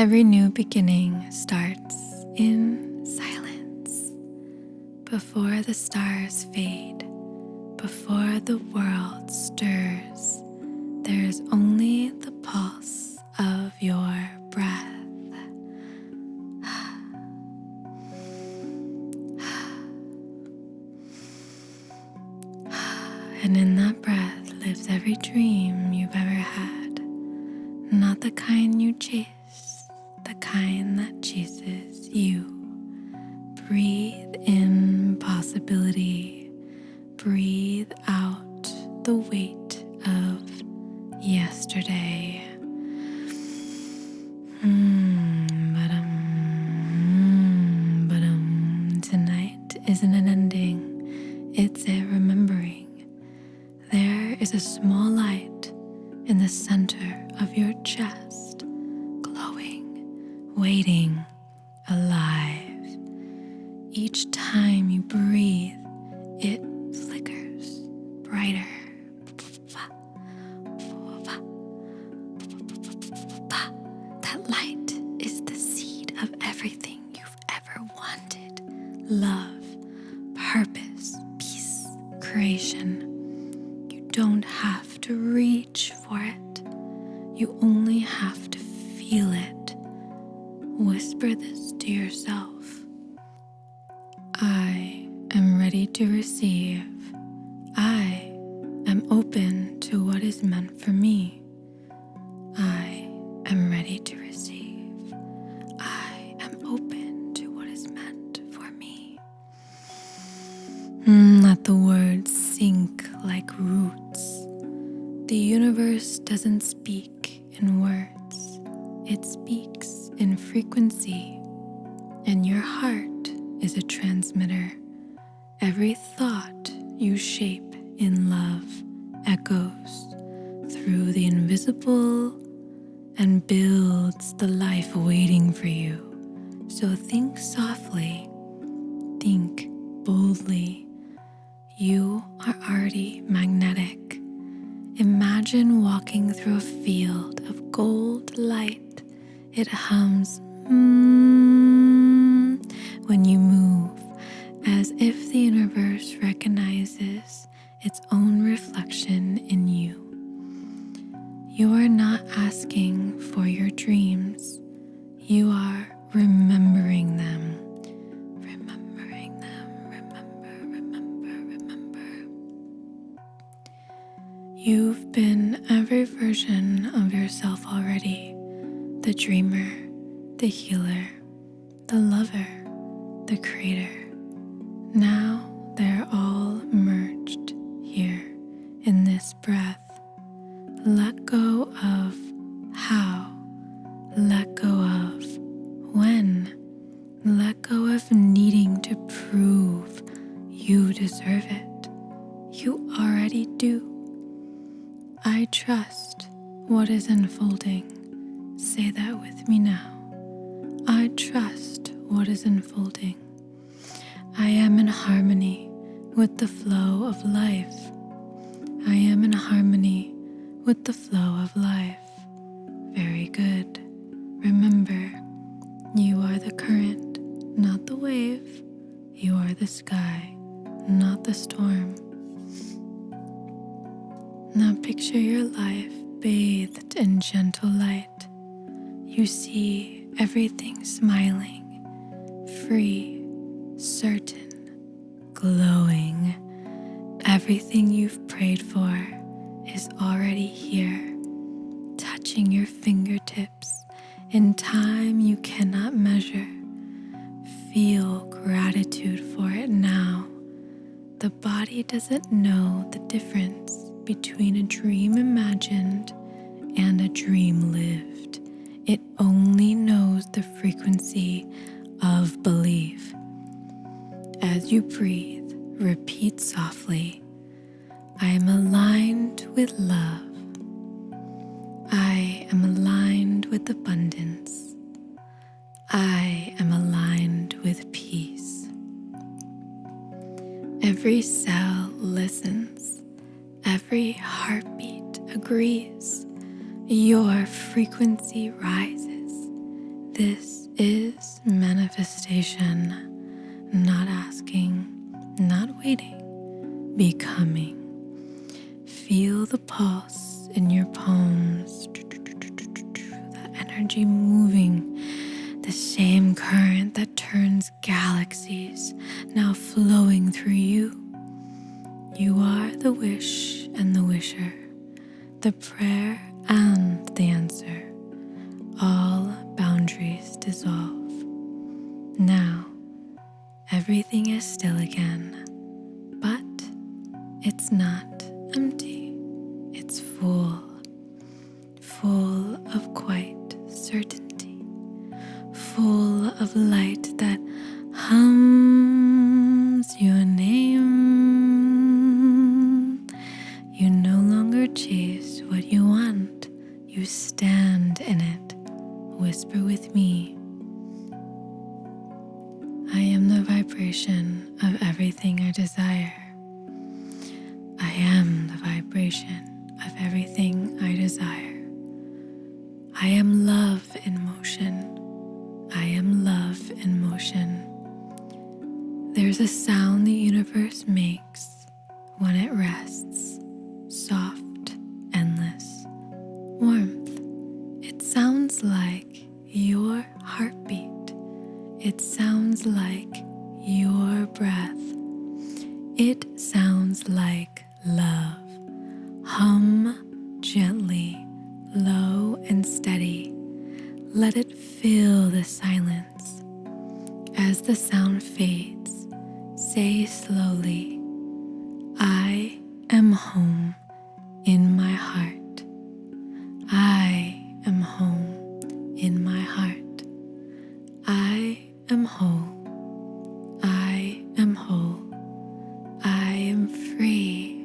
Every new beginning starts in silence. Before the stars fade, before the world stirs, there's only the pulse of your breath. And in that breath lives every dream you've ever had. Not the kind you chase, the kind that chases you. Breathe in possibility. Breathe out the weight of yesterday. Tonight isn't an ending, it's a remembering. There is a small light in the center of your chest, glowing, waiting, alive. Each time you breathe, it flickers brighter. That light is the seed of everything you've ever wanted. Love, purpose, peace, creation. You don't have to reach for it. You only have to feel it. Whisper this to yourself. I am ready to receive. I am open to what is meant for me. I am ready to receive. I am open to what is meant for me. Let the words sink like roots. The universe doesn't speak in words. It speaks in frequency. And your heart is a transmitter. Every thought you shape in love echoes through the invisible and builds the life waiting for you. So think softly, think boldly. You are already magnetic. Imagine walking through a field of gold light. It hums when you move, as if the universe recognizes its own reflection in you. You are not asking for your dreams. You are remembering them. Remembering them. Remember. You've been every version of yourself already. The dreamer, the healer, the lover, the creator. Now they're all merged here in this breath. Let go of how. Let go of when. Let go of needing to prove you deserve it. You already do. I trust what is unfolding. Say that with me now. I trust what is unfolding. I am in harmony with the flow of life. I am in harmony with the flow of life. Very good. Remember, you are the current, not the wave. You are the sky, not the storm. Now picture your life bathed in gentle light. You see everything smiling, free, certain, glowing. Everything you've prayed for is already here, touching your fingertips in time you cannot measure. Feel gratitude for it now. The body doesn't know the difference between a dream imagined and a dream lived. It only knows the frequency of belief. As you breathe, repeat softly, I am aligned with love. I am aligned with abundance. I am aligned with peace. Every cell listens. Every heartbeat agrees. Your frequency rises. This is manifestation, not asking, not waiting, becoming. Feel the pulse in your palms, that energy moving, the same current that turns galaxies now flowing through you. You are the wish and the wisher, the prayer and the answer. All boundaries dissolve. Now, everything is still again, but it's not empty. It's full of quiet certainty, full of light that hums your name. You no longer chase what you want, you stand in it. Whisper with me. I am the vibration of everything I desire. I am the vibration of everything I desire. I am love in motion. I am love in motion. There's a sound the universe makes when it rests, soft, endless, warmth. It sounds like your heartbeat. It sounds like your breath. It sounds like love. Hum gently, low and steady. Let it fill the silence. As the sound fades, say slowly, I am home in my heart. I am home in my heart. I am whole. I am whole. I am free.